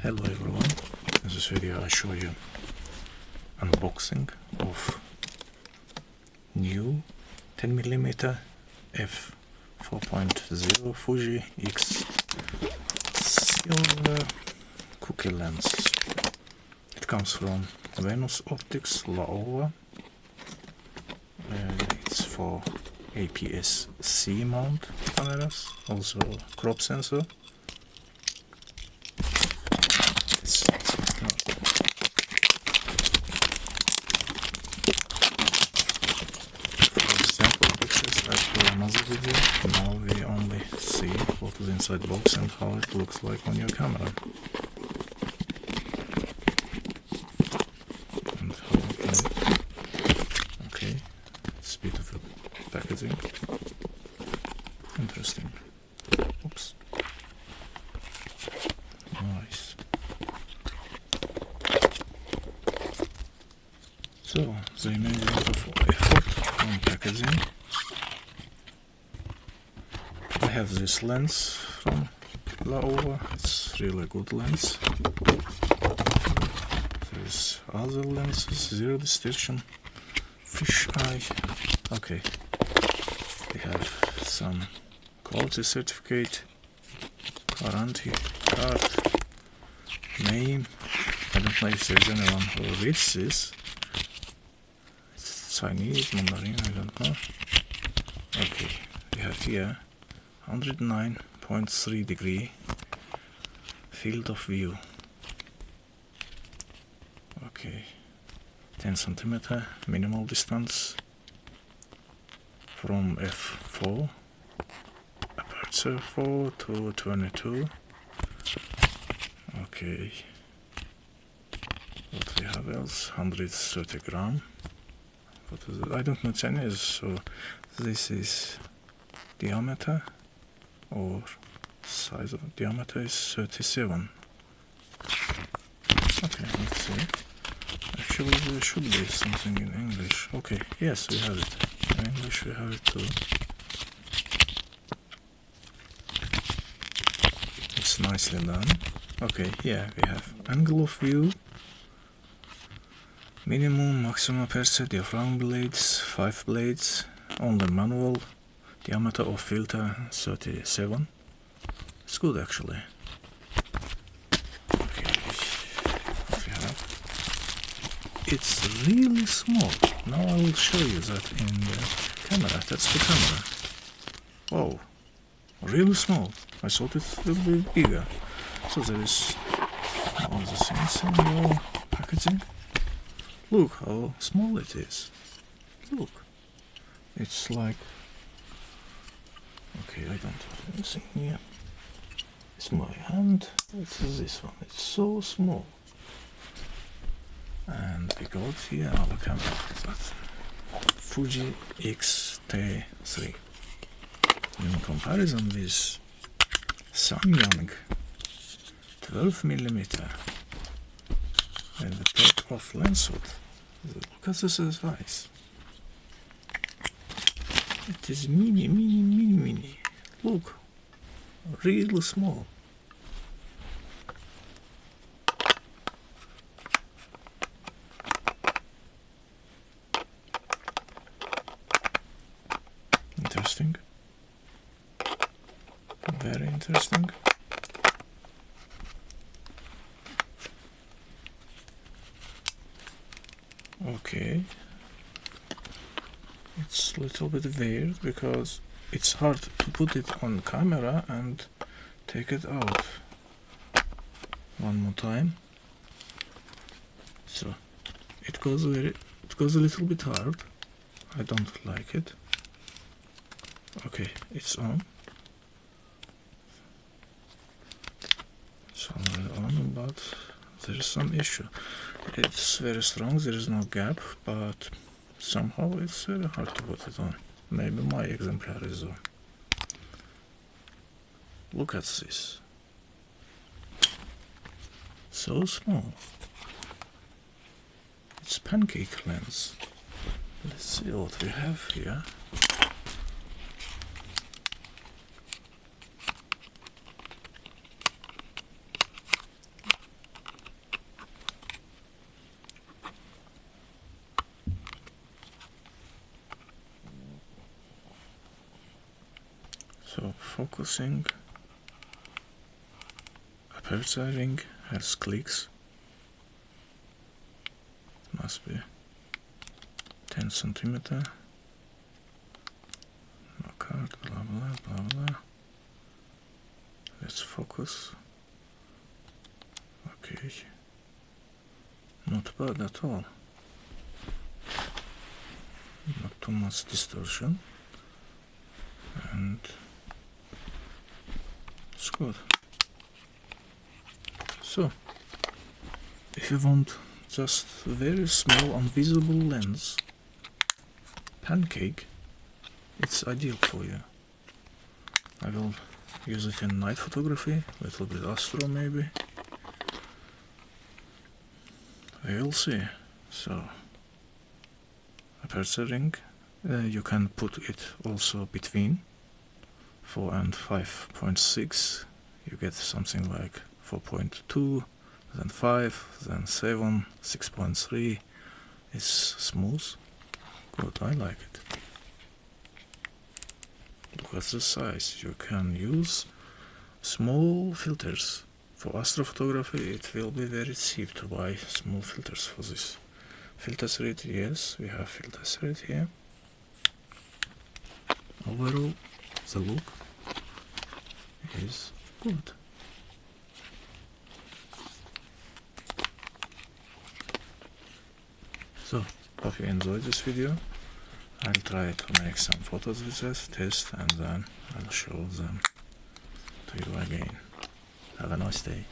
Hello everyone, in this video I show you unboxing of new 10mm f4.0 Fuji X silver cookie lens. It comes from Venus Optics laowa. It's for APS-C mount cameras, also crop sensor. Another video. Now we only see what is inside the box and how it looks like on your camera. And how to open it. Okay, it's beautiful packaging. Interesting. Oops. Nice. So, they made a lot of effort on packaging. I have this lens from laowa, it's really good lens. There's other lenses, zero distortion, fish eye. Okay, we have some quality certificate, warranty card, name. I don't know if there's anyone who reads this. It's Chinese, Mandarin, I don't know. Okay, we have here 109.3 degree field of view. Okay, 10 centimeter minimal distance from f4 aperture 4 to 22. Okay, what we have else? 130 gram. What is it? I don't know Chinese, so this is diameter, or size of diameter is 37. Okay, let's see. Actually there should be something in English. Okay, yes, we have it. In English we have it too. It's nicely done. Okay, yeah, we have angle of view, minimum, maximum aperture, diaphragm blades, 5 blades, only manual, diameter of filter 37. It's good actually. Okay, what we have? It's really small. Now I will show you that in the camera. That's the camera. Wow, really small. I thought it would be bigger. So there is all the things in your packaging. Look how small it is. Look, it's like, okay, I don't have anything here. It's my hand. It's this one. It's so small. And we got here our camera. That's Fuji X-T3. In comparison with Samyang 12mm and the top of lens hood. Look at the size. It is mini. Look, really small. Interesting. Very interesting. Okay. It's a little bit weird because it's hard to put it on camera and take it out. One more time. So it goes a little bit hard. I don't like it. Okay, it's on. It's already on, but there is some issue. It's very strong, there is no gap, but somehow it's very hard to put it on. Maybe my exemplar is on. Look at this. So small. It's pancake lens. Let's see what we have here. focusing. Aperture ring has clicks. Must be 10 centimeter. Knockout, blah blah blah blah. Let's focus. Okay. Not bad at all. Not too much distortion. And it's good. So, if you want just a very small invisible lens, pancake, it's ideal for you. I will use it in night photography, a little bit astro maybe. We will see. So, aperture ring, you can put it also between 4 and 5.6. You get something like 4.2, then 5, then 7, 6.3. It's smooth. Good, I like it. Look at the size. You can use small filters. For astrophotography it will be very cheap to buy small filters for this. Filter thread, yes, we have filter thread here. Overall, the look is good. So, hope you enjoyed this video. I'll try to make some photos with this, test, and then I'll show them to you again. Have a nice day.